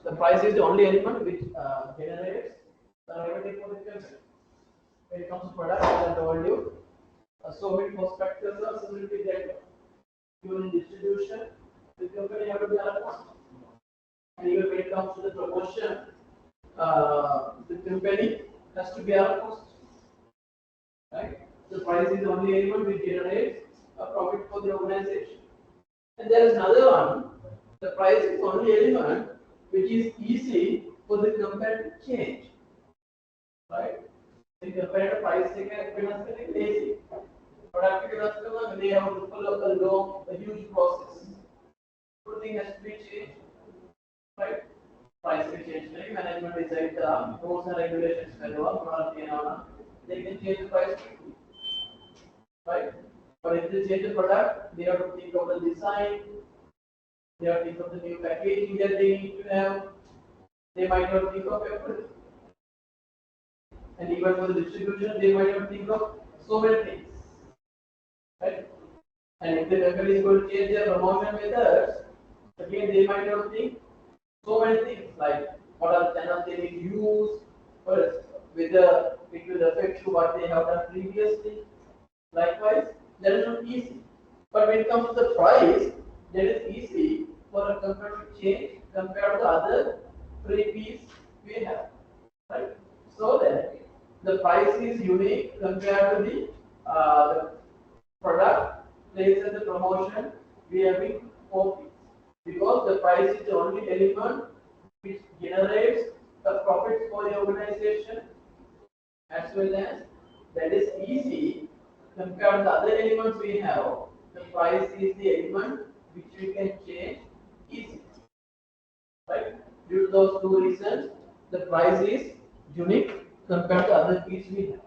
The price is the only element which generates the revenue for the company. When it comes to product, as I told you, so many cost factors are similarly there. Even in distribution, the company have to be at cost. And even when it comes to the promotion, the company has to be at cost. Right? The price is the only element which generates a profit for the organization. And there is another one. The price is the only element which is easy for the company to change. Right? The company price is lazy. Product they have to follow a huge process. Everything has to be changed. Right? Price will change. Management decide the rules and regulations. They can change the price quickly. Right? But if they change the product, they have to think of the design, they have to think of the new packaging that they need to have, they might not think of everything. And even for the distribution, they might not think of so many things. Right? And if the company is going to change their promotion methods, again they might not think so many things like what are the channels they need to use, whether it will affect what they have done previously. Likewise, that is not easy. But when it comes to the price, that is easy for a company to change compared to the other freebies we have. Right? So that the price is unique compared to the product placed as the promotion we have been offering. Because the price is the only element which generates the profits for the organization, as well as that is easy compared to the other elements we have. The price is the element which we can change easily. Right? Due to those two reasons, the price is unique compared to other fees we have.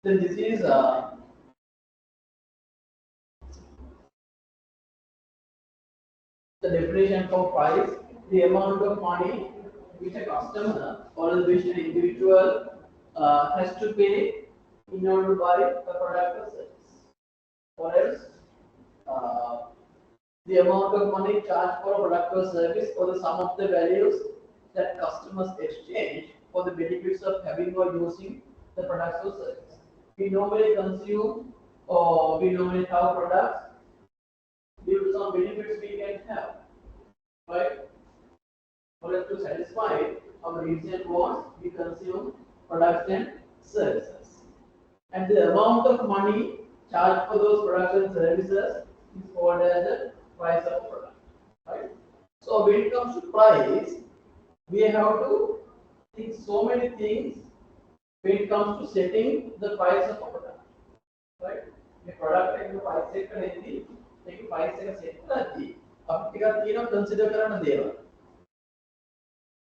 Then this is the definition for price, the amount of money which a customer or which an individual has to pay in order to buy a product or service. Or else, the amount of money charged for a product or service or the sum of the values that customers exchange for the benefits of having or using the products or service. We normally consume or we normally have products due to some benefits we can have, right? For us to satisfy our immediate wants, we consume products and services. And the amount of money charged for those products and services is called as the price of a product, right? So when it comes to price, we have to think so many things when it comes to setting the price of a product, right? The product එක price එක නැති ඒක price එක set කරද්දී අපි ටිකක් තියෙනවා consider කරන්න දේවල්.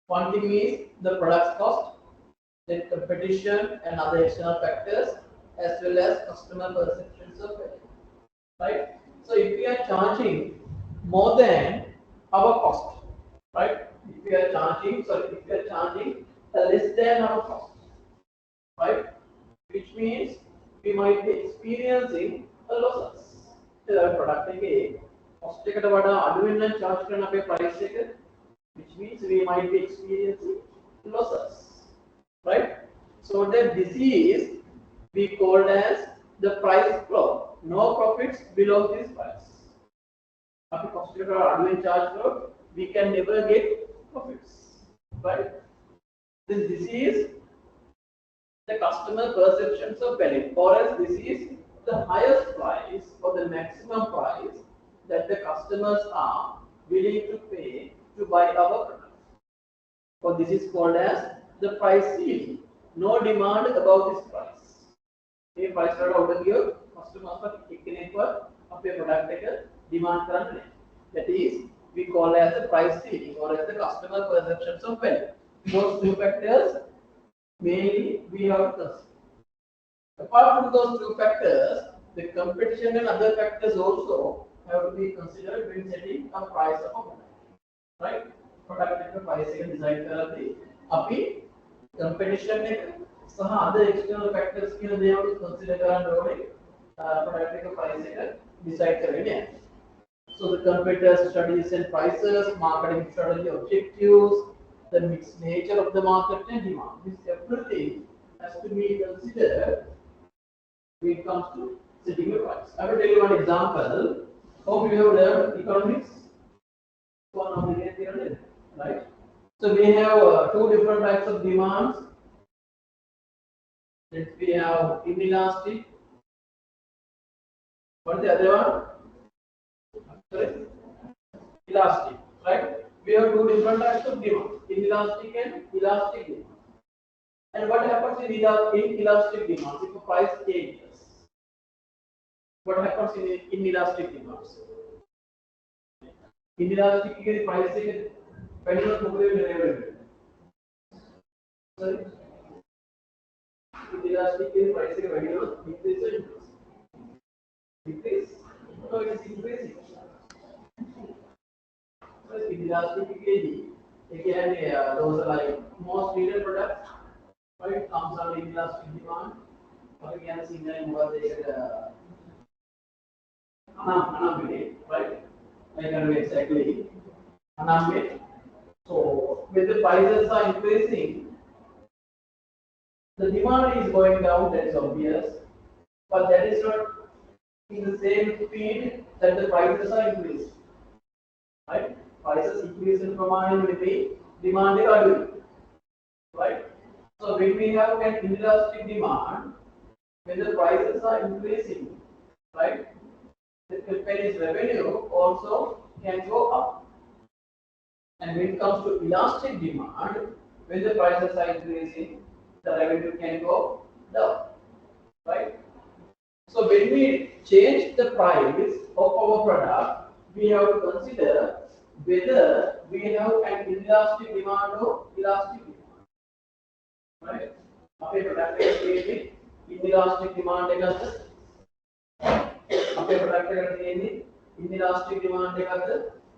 One thing is the product cost, then competition and other external factors, as well as customer perceptions of value, right? So if we are charging more than our cost, right? If we are charging less than our cost, right? Which means we might be experiencing a losses. The product එකේ cost එකට වඩා අඩුවෙන් නම් charge කරන අපේ price එක, which means we might be experiencing losses, right? So that this is we called as the price floor. No profits below this price. After cost eකට අඩුවෙන් charge කරොත් we can never get profits, right? Then this is the customer perceptions of value, or else this is the highest price or the maximum price that the customers are willing to pay to buy our product. So this is called as the price ceiling. No demand above this price. මේ price වලට උඩ ගියොත් customers එක්කෙනෙක්වත් අපේ product එක demand කරන්නේ නැහැ. That is, we call as the price ceiling or as the customer perceptions of value. Those two factors mainly we have to consider. Apart from those two factors, the competition and other factors also have to be considered when setting a price of a product. Right? Product එක price එක decide කරද්දී අපි competition එක සහ other external factors කියන දේවල් consider කරන්න ඕනේ product එක price එක decide කරන්නේ. So the competitors studies and prices, marketing strategy objectives, the mixed nature of the market and demand. This everything has to be considered when it comes to setting a price. I will tell you one example. Hope you have learned economics. Right? So we have two different types of demands. Then we have inelastic. What is the other one? Sorry? Elastic. Right? We have two different types of demand. Inelastic and elastic demand. And what happens in inelastic demands if the price changes? What happens in inelastic demands? Inelastic is price is when you are moving. Sorry. Inelastic is price is when you are increasing. Increase? No, it is increasing. So inelastic is again those are like most needed products. Right? Comes under inelastic demand. Or again, signal over the right? I can do exactly. So when the prices are increasing, the demand is going down, that is obvious, but that is not in the same speed that the prices are increasing. Right? Prices increase in proportion with the demand is right? So when we have an inelastic demand, when the prices are increasing, right? The company's revenue also can go up. And when it comes to elastic demand, when the prices are increasing, the revenue can go down. Right? So when we change the price of our product, we have to consider whether we have an inelastic demand or elastic demand. Right? අපේ product එක තියෙන්නේ inelastic demand එකක්ද? අපේ product එකට තියෙන්නේ inelastic demand එකක්ද?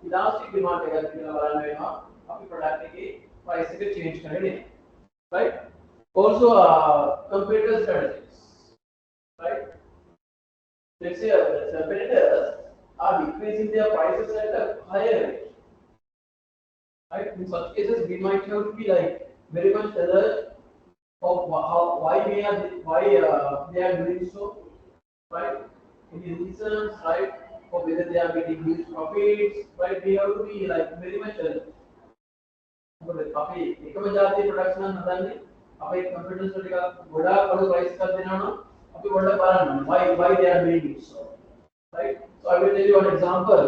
Elastic demand එකක්ද කියලා බලන්න වෙනවා. අපි product එකේ price එක change කරන්නේ. Right? Also competitor strategies. Right? Let's say competitors are decreasing their prices at a higher rate. Right? In such cases, we might have to be like very much alert of why they are doing so, right? Any reasons, right? Or whether they are getting huge profits, right? We have to be like very much alert. අපි එකම ජාතියේ products නම් හදන්නේ අපේ computers වල ටිකක් ගොඩාක් අඩු ප්‍රයිස් එකක් දෙනවා නම් අපි පොඩ්ඩක් බලන්න why they are doing it so, right? So I will tell you one example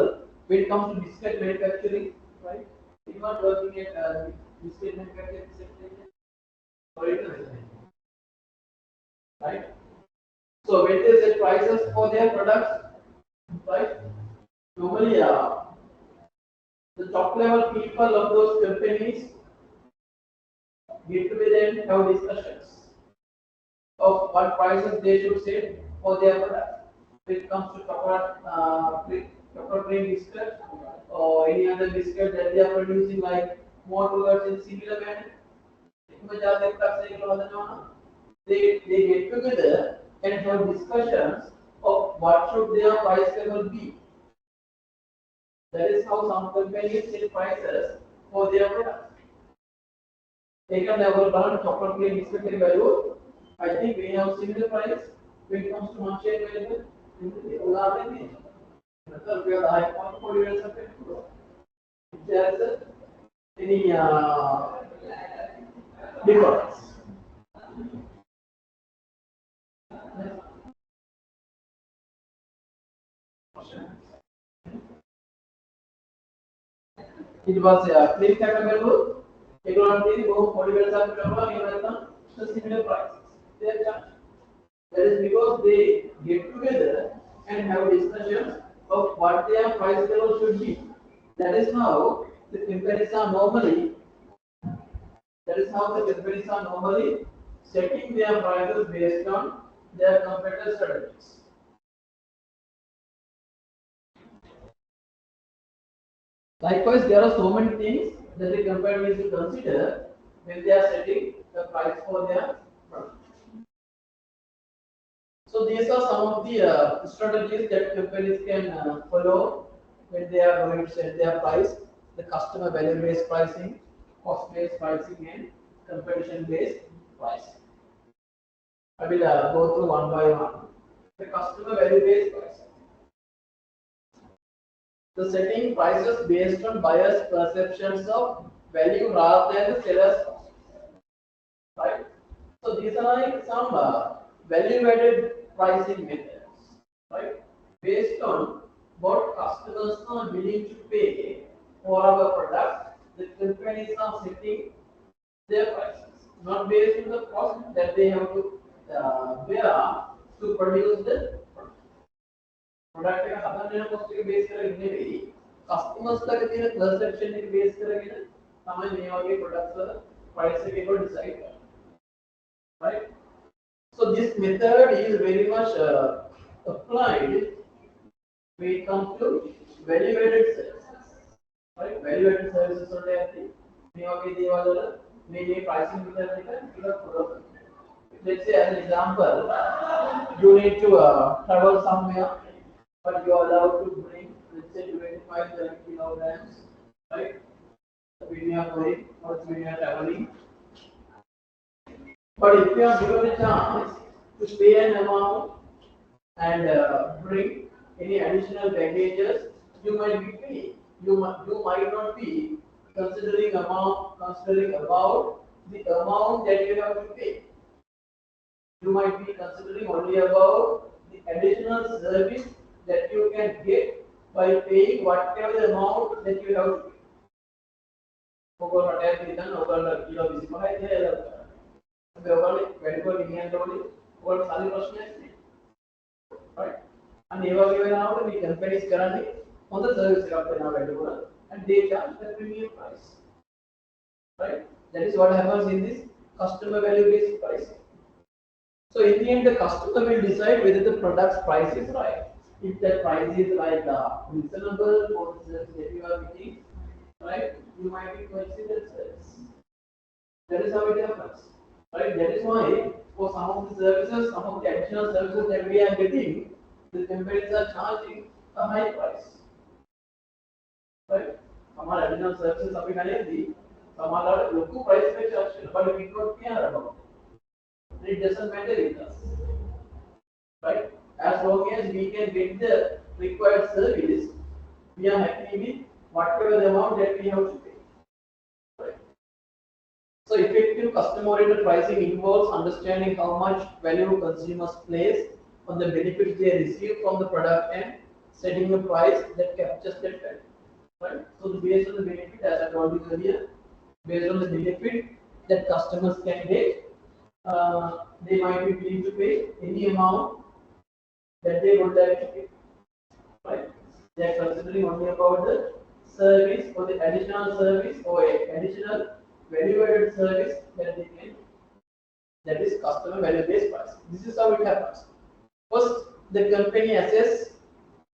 when it comes to biscuit manufacturing, right? If you are working at biscuit manufacturing sector, right? So when they set prices for their products, right? Normally, the top level people of those companies get together and have discussions of what prices they should set for their products. When it comes to chocolate cream biscuit or any other biscuit that they are producing, like more towards in similar manner. They get together and have discussions of what should their price level be. That is how some companies set prices for their products. Take an example, chocolate cream biscuit value. I think we have similar price when it comes to market value. We are high portfolio. Is there any difference? It was a click available. Economically, both polygons are available in similar prices. They are charged. That is because they get together and have discussions of what their price level should be. That is how the companies are normally. That is how the companies are normally setting their prices based on their competitor strategies. Likewise, there are so many things that the company needs to consider when they are setting the price for their product. So these are some of the strategies that companies can follow when they are going to set their price: the customer value-based pricing, cost-based pricing, and competition-based pricing. I will go through one by one. The customer value-based pricing. The setting prices based on buyers' perceptions of value rather than the seller's cost. Right? So these are like some value-added pricing methods, right? Based on what customers are willing to pay for our product, the companies are setting their prices, not based on the cost that they have to bear to produce the product. Product එක හදන්න යන cost එක base කරගෙන නෙවෙයි customers ලාගේ තියෙන perception එක base කරගෙන තමයි මේ වගේ products වල price එක ඒගොල්ලෝ decide කරන්නේ. Right? So this method is very much applied when it comes to value-added services. Right? Value-added services වලට ඇති මේ වගේ දේවල් වල මේ pricing method එක ටිකක් follow කරන්න. Let's say as an example, you need to travel somewhere, but you are allowed to bring, let's say 25 kilograms, right? When you are going or when you are traveling. But if you are given a chance to pay an amount and bring any additional baggages, you might be paying. You might not be considering about the amount that you have to pay. You might be considering only about the additional service that you can get by paying whatever the amount that you have to pay. ඔබ රටයක් විතර ඔබට kilo 25යි කියලා. අපි ඔයගොල්ලෝ වැඩිපුර ගෙනියන්න ඕනේ. ඔයගොල්ලෝ සල්ලි ප්‍රශ්නයක් නෑ. Right? And ඒ වගේ වෙලාවට මේ companies කරන්නේ හොඳ service එකක් දෙනවා වැඩිපුර and they charge the premium price. Right? That is what happens in this customer value based pricing. So in the end, the customer will decide whether the product's price is right. If that price is like reasonable for the service that you are getting, right, you might be purchasing that service. That is how it happens. Right? That is why for some of the services, some of the additional services that we are getting, the companies are charging a high price. Right? Some additional services are being some are low price charge, but we don't care about it. It doesn't matter with us. Right? As long as we can get the required service, we are happy with whatever the amount that we have to pay. Right? So effective customer-oriented pricing involves understanding how much value consumers place on the benefits they receive from the product and setting a price that captures that value. Right? So based on the benefit, as I told you earlier, based on the benefit that customers can get, they might be willing to pay any amount that they would like to pay. Right? They are considering only about the service or the additional service or additional value-added service that they can. That is customer value-based pricing. This is how it happens. First, the company assess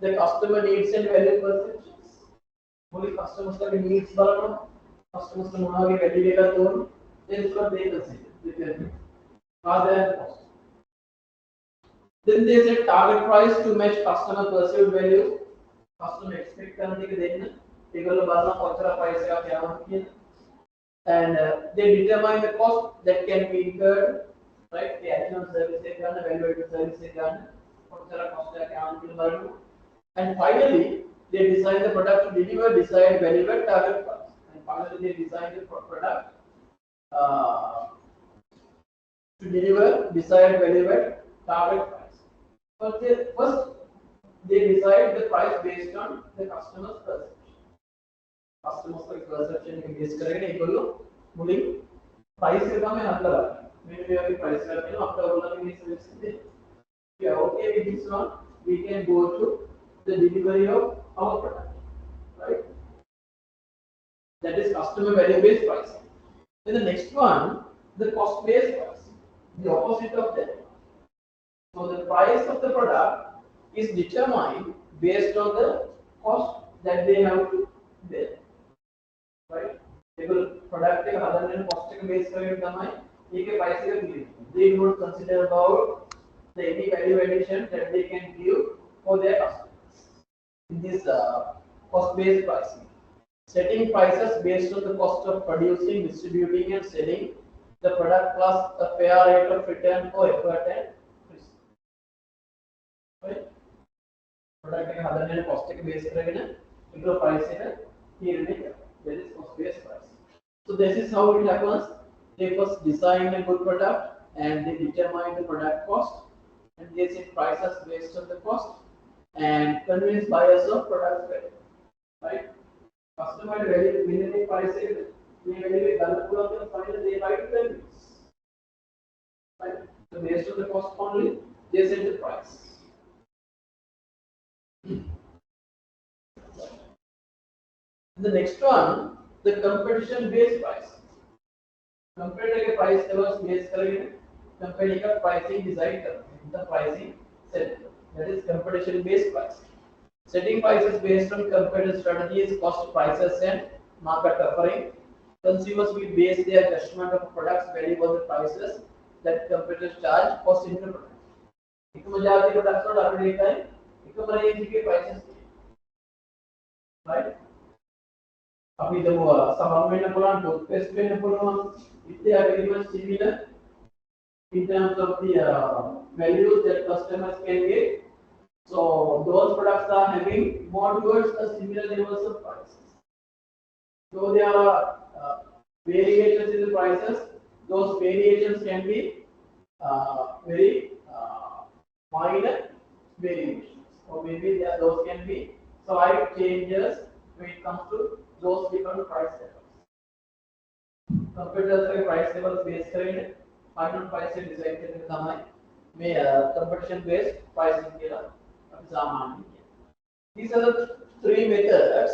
the customer needs and value perceptions. Only customers have needs, customers have value, then it's what they consider. Rather than cost. Then they set target price to match customer perceived value. Customer expect something then they will price and they determine the cost that can be incurred, right? The additional service they done, the value-added service they done, cost and finally they design the product to deliver desired value-added target price. And finally they design the product to deliver desired value-added target price. First, they decide the price based on the customer's perception. Customers perception is based on the price. Maybe price after we are okay with this one, we can go to the delivery of our product. Right? That is customer value based pricing. Then the next one, the cost based pricing, the opposite of that. So the price of the product is determined based on the cost that they have to bear. Right? They will product එක හදන්න cost එක base කරගෙන තමයි ඒකේ price එක තියෙන්නේ. They do not consider about the any value addition that they can give for their customers. In this cost based pricing, setting prices based on the cost of producing, distributing and selling the product plus a fair rate of return for effort and risk. Right? Product එක හදන්න cost එක base කරගෙන ඒක price එක තීරණය කරනවා. That is cost based pricing. So this is how it happens. They first design a good product and they determine the product cost and they set prices based on the cost and convince buyers of product value. Right? Customer value minimum price is they value finally they buy to convince. Right? So based on the cost only, they set the price. The next one, the competition based price. Competitor के price levels base करेंगे, company का pricing decide करेंगे, the pricing set. That is competition based price. Setting prices based on competitive strategies, cost prices and market offering. Consumers will base their judgment of products value on the prices that competitors charge for similar products. एक मजाक के products को आपने देखा है, एक मरेंज के prices, right? अभी जब सामान में नपुरान टूथपेस्ट में नपुरान इतने very much similar in terms of the values that customers can get. So those products are having more towards a similar levels of prices. So there are variations in the prices. Those variations can be very minor variations, or maybe those can be slight changes when it comes to those different price levels. Competitors के price levels base करेंगे, final price से decide करने का समय में competition based pricing के लिए सामान. These are the three methods,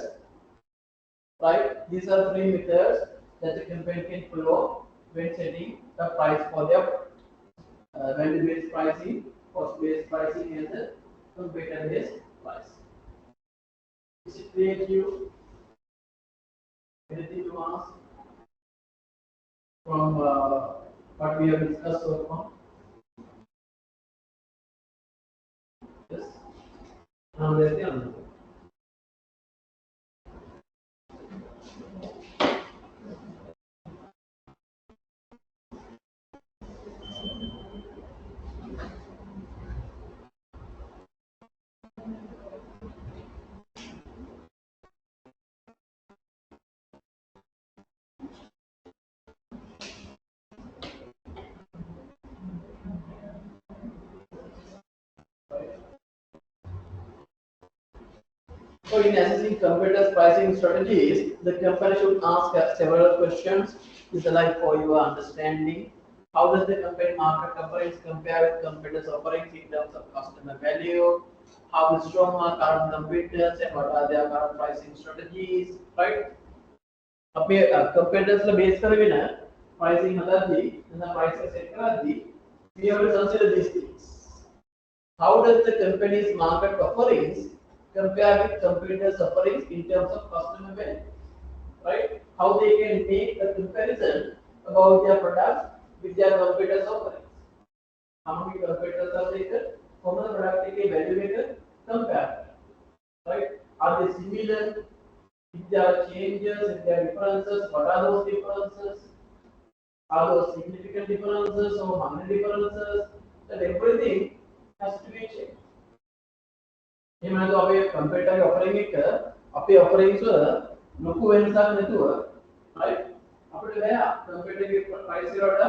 right? These are three methods that the company can follow when setting the price for their product. Value based pricing, cost based pricing, and the competitor based pricing. Is it clear to you? Anything to ask from what we have discussed so far? Yes. Now there's the answer. So in assessing competitors' pricing strategies, the company should ask several questions. This is like for your understanding. How does the company market offerings compare with competitors' offerings in terms of customer value? How strong are current competitors and what are their current pricing strategies? Right? अपने competitors ला base करके ना pricing हटाती, ना prices set कराती. We have to consider these things. How does the company's market offerings compare with competitors' offerings in terms of customer value? Right? How they can make a comparison about their products with their competitors' offerings. How many competitors are there? How many products they can evaluate compare? Right? Are they similar? If there are changes, if there are differences, what are those differences? Are those significant differences or minor differences? That everything has to be checked. එහෙම නැත්නම් අපේ computer offering එක අපේ offerings වල ලොකු වෙනසක් නැතුව right අපිට බෑ කම්පියුටර් එකේ price එක වලට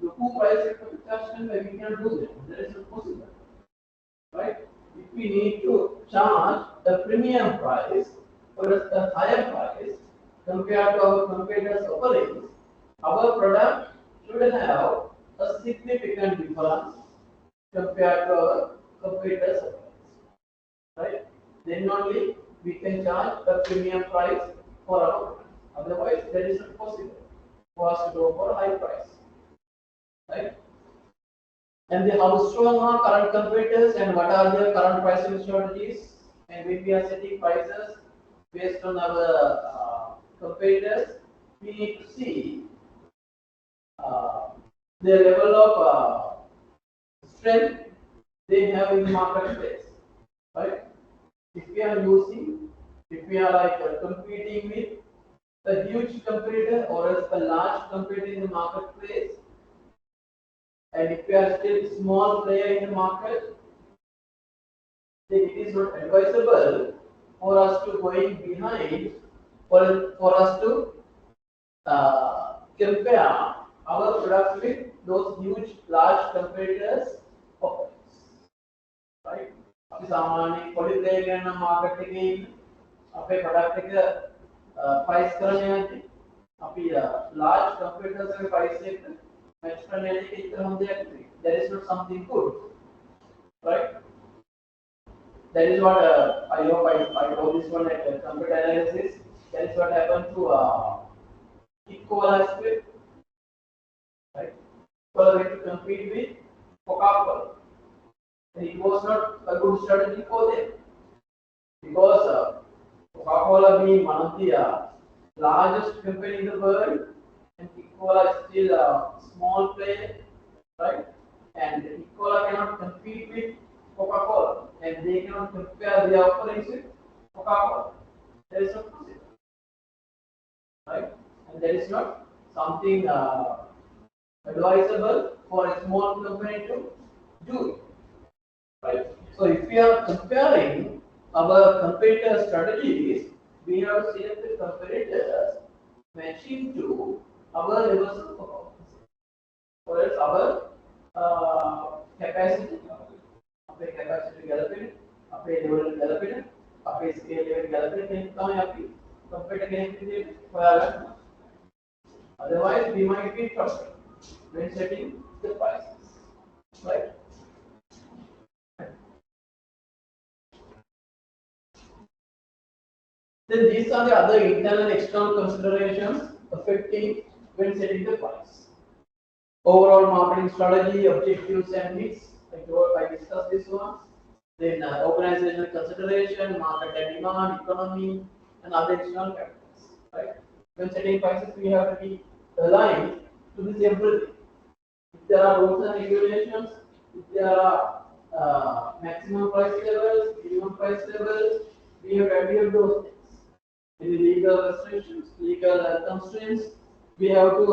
ලොකු price එකක් අපි charge කරන්න we can do that. That is not possible. Right? If we need to charge a premium price or a higher price compared to our competitors' offerings, our product should have a significant difference compared to our competitors' offerings. Right? Then only we can charge a premium price for our product. Otherwise, that is not possible for us to go for a high price, right? And how strong are current competitors and what are their current pricing strategies? And when we are setting prices based on our competitors, we need to see the level of strength they have in the marketplace, right? If we are like competing with a huge competitor or else a large competitor in the marketplace, and if we are still small player in the market, then it is not advisable for us to going behind or for us to compare our products with those huge large competitors of us, right? අපි සාමාන්‍යයෙන් පොඩි player ගන්න market එකේ අපේ product එක price කරන්න යන්නේ අපි large competitors ගේ price එක match කරන්න යන්නේ ඒක හොඳ දෙයක් නෙවෙයි. That is not something good, right? That is what I hope I know this one at computer analysis. That is what happened to Coca-Cola split, right? Coca-Cola went to compete with Coca-Cola. And it was not a good strategy for them because Coca-Cola being one of the largest company in the world, and Coca-Cola is still a small player, right? And Coca-Cola cannot compete with Coca-Cola, and they cannot compare their offerings with Coca-Cola. That is not possible, right? And that is not something advisable for a small company to do, right? So if we are comparing our competitor strategies, we have to select the competitors matching to our levels of performance, or else our capacity. අපේ capacity ගැලපෙන, අපේ level එක ගැලපෙන, අපේ scale එක ගැලපෙන කෙනෙක් තමයි අපි competitor කෙනෙක් විදිහට හොයාගන්න. Otherwise, we might be in trouble when setting the prices, right? Then these are the other internal and external considerations affecting when setting the price. Overall marketing strategy, objectives and needs. I discussed this one. Then organizational consideration, market and demand, economy, and other external factors. Right? When setting prices, we have to be aligned to this everything. If there are rules and regulations, if there are maximum price levels, minimum price levels, we have to adhere to those things. Any legal restrictions, legal constraints, we have to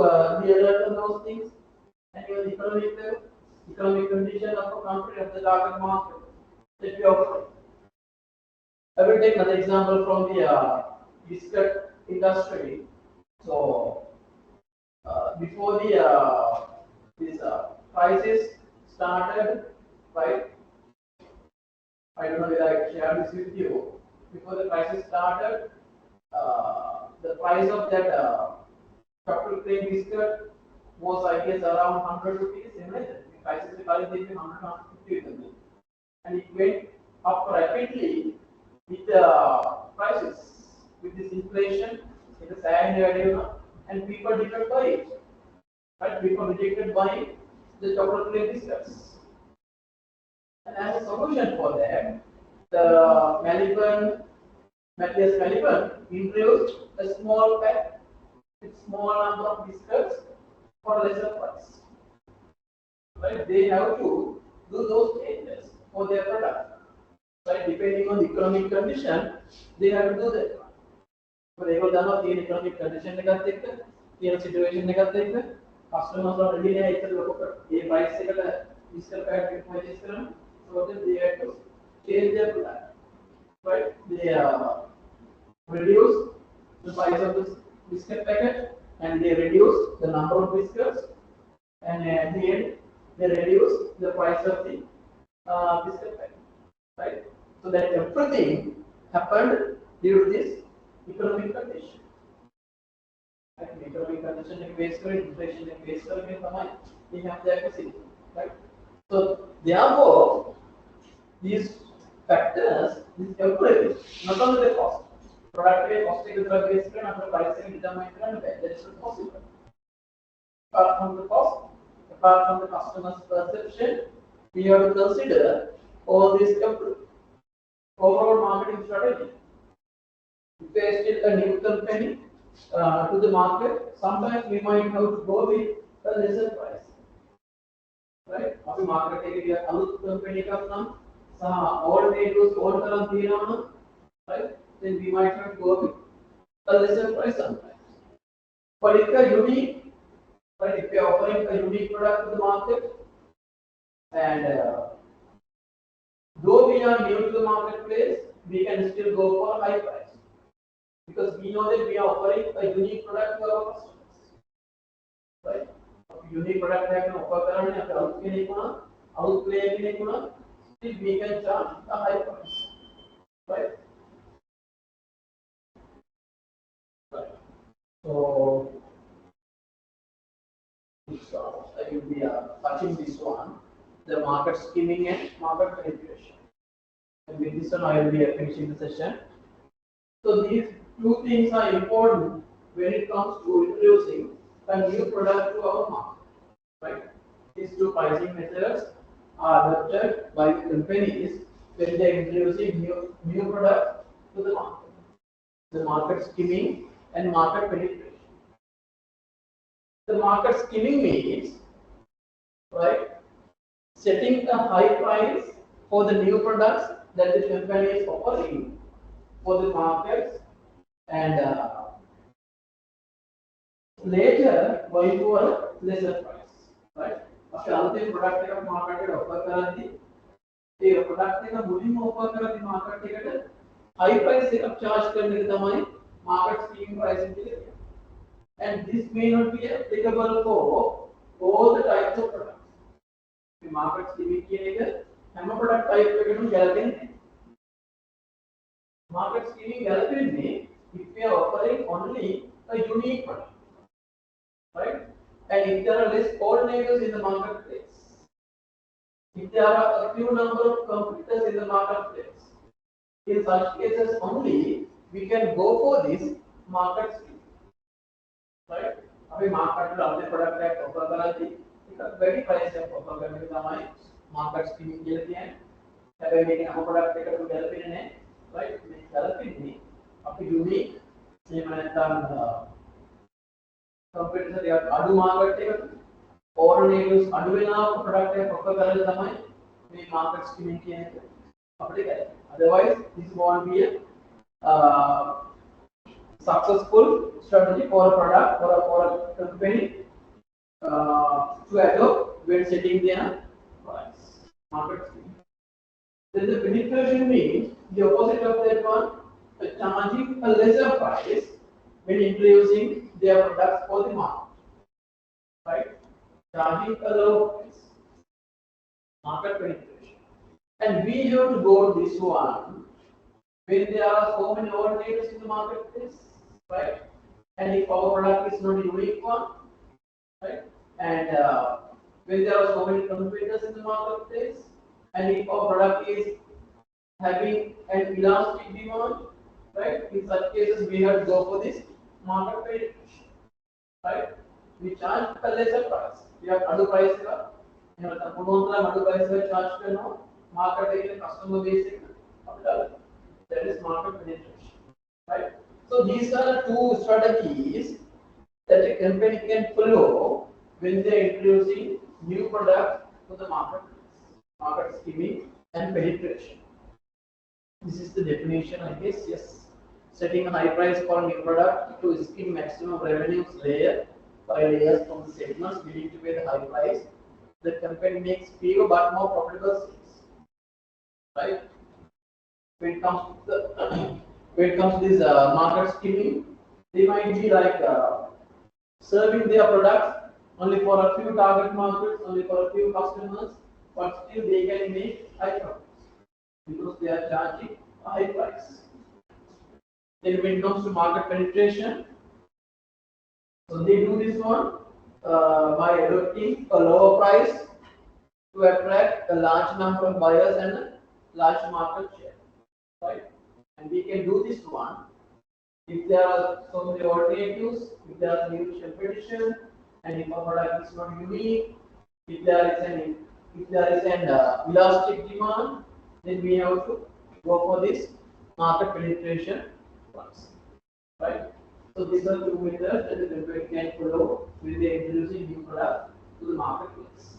be alert on those things. And even economic condition of a country, of the target market that we operate. I will take another example from the biscuit industry. So before the this crisis started, right? I don't know whether I shared this with you. Before the crisis started, the price of that chocolate cream biscuit was, I guess, around 100 rupees. The prices were currently 150 rupees, and it went up rapidly with the prices, with this inflation, with the value, and people did not buy it. Right? People rejected buying the chocolate cream biscuits. And as a solution for that, Matthias Maliban introduced a small pack with small number of biscuits for lesser price. Right? They have to do those changes for their product. Right? Depending on the economic condition, they have to do that. So they will done the economic condition the situation customers are really a price biscuit pack purchase so that they have to change their product. Right? They reduce the price of this biscuit packet, and they reduce the number of biscuits, and at the end they reduce the price of the biscuit packet. Right? So that everything happened due to this economic condition. Right? Economic condition based on inflation based on we have the capacity. Right? So therefore, these factors, this everything, not only the cost, product cost based and pricing determined that is possible. Apart from the cost, apart from the customer's perception, we have to consider all these overall marketing strategy. If we are still a new company to the market, sometimes we might have to go with a lesser price. Right? Our market area, other company come all neighbors, all current, right? Then we might have to go with a lesser price sometimes. But if we are unique, right? If we are offering a unique product to the market, and though we are new to the marketplace, we can still go for a high price because we know that we are offering a unique product to our customers, right? A unique product that can offer currently still we can charge a high price, right? So I will be touching this one, the market skimming and market penetration. And with this one, I will be finishing the session. So these two things are important when it comes to introducing a new product to our market, right? These two pricing methods are adopted by the companies when they are introducing new products to the market. The market skimming and market penetration. The market skimming means, right, setting a high price for the new products that the company is offering for the markets, and later going for a lesser price, right? After another product of market offer currently, the product of moving offer currently market high price charge करने के market skimming pricing and this may not be applicable for all the types of products. The market skimming किए हम product type पे Galle market skimming Galle if we are offering only a unique product, right? And if there are less coordinators in the marketplace, if there are a few number of competitors in the marketplace, in such cases only we can go for this market skimming. Right? अभी market में अपने product का offer करा थी, एक very price है offer करने के समय market skimming के लिए हैं, अभी मेरे हम product का तो Galle ने, right? Galle ने अपनी unique ये मैंने तान competitor या आडू market का और ने उस आडू में ना product का offer करने के समय ये market skimming किए हैं, अपने Galle. Otherwise, this won't be a successful strategy for a product or a company to adopt when setting their price market scheme. Then the penetration means the opposite of that one, charging a lesser price when introducing their products for the market, right? Charging a low price, market penetration, and we have to go to this one when there are so many alternatives in the marketplace, right? And if our product is not a unique one, right? And when there are so many competitors in the marketplace, and if our product is having an elastic demand, right? In such cases, we have to go for this market penetration, right? We charge a lesser price. We have other price, other price charge market customer base. That is market penetration, right? So these are two strategies that a company can follow when they are introducing new products to the market: market skimming and penetration. This is the definition, I guess. Yes, setting a high price for a new product to skim maximum revenues layer by layers from the segments willing to pay the high price. The company makes fewer but more profitable sales, right? When it comes to this market skimming, they might be like serving their products only for a few target markets, only for a few customers, but still they can make high profits because they are charging a high price. Then when it comes to market penetration, so they do this one by adopting a lower price to attract a large number of buyers and a large market share. Right? And we can do this one If there are so many alternatives, if there is huge competition, and if a product is not unique, if there is an elastic demand, then we have to go for this market penetration ones, right? So these are two methods that the company can follow when they are introducing new product to the marketplace.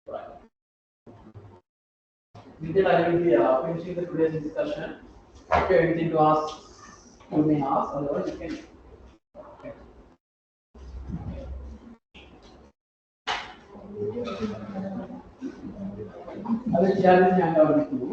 Right. With that, I will be finishing the today's discussion. If you have anything to ask, you may ask, otherwise you can. I will share this handout with you.